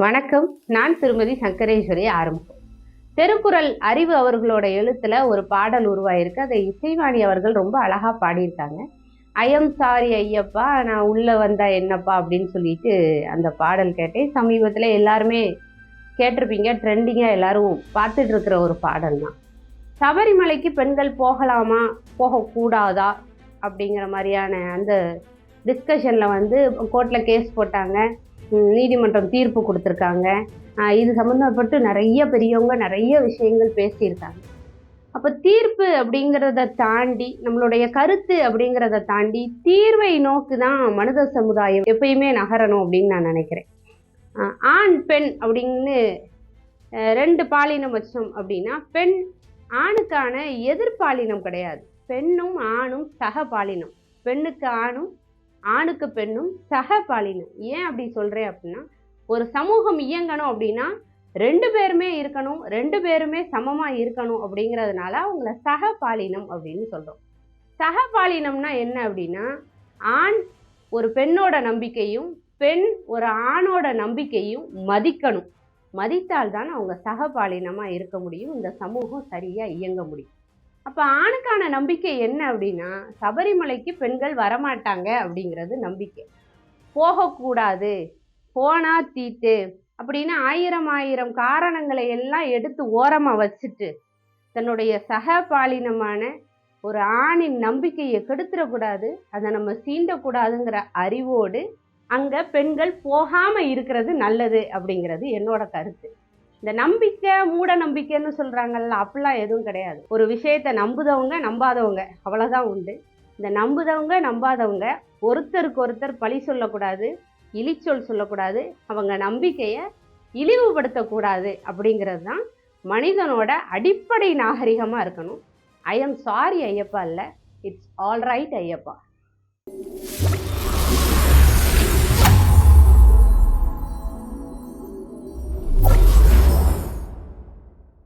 வணக்கம். நான் திருமதி சங்கரேஸ்வரி ஆரம்பம். திருக்குறள் அறிவு அவர்களோட எழுத்துல ஒரு பாடல் உருவாயிருக்கு. அதை இசைவாணி அவர்கள் ரொம்ப அழகா பாடியிருக்காங்க. ஐயம் சாரி ஐயப்பா, நான் உள்ள வந்தா என்னப்பா அப்படின்னு சொல்லிட்டு அந்த பாடல் கேட்டேன். சமீபத்துல எல்லாருமே கேட்டிருப்பீங்க, ட்ரெண்டிங்கா எல்லாரும் பார்த்துட்டு இருக்கிற ஒரு பாடல் தான். சபரிமலைக்கு பெண்கள் போகலாமா போகக்கூடாதா அப்படிங்கிற மாதிரியான அந்த டிஸ்கஷன்ல கோர்ட்ல கேஸ் போட்டாங்க. நீதிமன்றம் தீர்ப்பு கொடுத்துருக்காங்க. இது சம்மந்தப்பட்டு நிறைய பெரியவங்க நிறைய விஷயங்கள் பேசியிருக்காங்க. அப்போ தீர்ப்பு அப்படிங்கிறத தாண்டி, நம்மளுடைய கருத்து அப்படிங்கிறத தாண்டி தீர்வை நோக்கு தான் மனித சமுதாயம் எப்பயுமே நகரணும் அப்படின்னு நான் நினைக்கிறேன். ஆண் பெண் அப்படின்னு ரெண்டு பாலினம் வச்சோம் அப்படின்னா, பெண் ஆணுக்கான எதிர்பாலினம் கிடையாது. பெண்ணும் ஆணும் சக பாலினம். பெண்ணுக்கு ஆணும் ஆணுக்கு பெண்ணும் சக பாலினம். ஏன் அப்படி சொல்றேன் அப்படின்னா, ஒரு சமூகம் இயங்கணும் அப்படின்னா ரெண்டு பேருமே இருக்கணும், ரெண்டு பேருமே சமமா இருக்கணும் அப்படிங்கிறதுனால அவங்கள சக பாலினம் அப்படின்னு சொல்றோம். சக பாலினம்னா என்ன அப்படின்னா, ஆண் ஒரு பெண்ணோட நம்பிக்கையும் பெண் ஒரு ஆணோட நம்பிக்கையும் மதிக்கணும். மதித்தால்தான் அவங்க சக பாலினமா இருக்க முடியும், இந்த சமூகம் சரியா இயங்க முடியும். அப்போ ஆணுக்கான நம்பிக்கை என்ன அப்படின்னா, சபரிமலைக்கு பெண்கள் வரமாட்டாங்க அப்படிங்கிறது நம்பிக்கை. போகக்கூடாது, போனா தீட்டு அப்படின்னு ஆயிரம் காரணங்களை எல்லாம் எடுத்து ஓரமாக வச்சுட்டு தன்னுடைய சக பாலினமான ஒரு ஆணின் நம்பிக்கையை கெடுத்துடக்கூடாது, அதை நம்ம சீண்டக்கூடாதுங்கிற அறிவோடு அங்கே பெண்கள் போகாமல் இருக்கிறது நல்லது அப்படிங்கிறது என்னோட கருத்து. இந்த நம்பிக்கை மூட நம்பிக்கைன்னு சொல்றாங்கல்ல, அப்படிலாம் எதுவும் கிடையாது. ஒரு விஷயத்தை நம்புதவங்க நம்பாதவங்க அவ்வளவுதான் உண்டு. இந்த நம்புதவங்க நம்பாதவங்க ஒருத்தருக்கு ஒருத்தர் பழி சொல்லக்கூடாது, இழிச்சொல் சொல்லக்கூடாது, அவங்க நம்பிக்கையை இழிவுபடுத்தக்கூடாது அப்படிங்கிறது தான் மனிதனோட அடிப்படை நாகரிகமா இருக்கணும். ஐ எம் சாரி ஐயப்பா இல்லை, இட்ஸ் ஆல் ரைட் ஐயப்பா.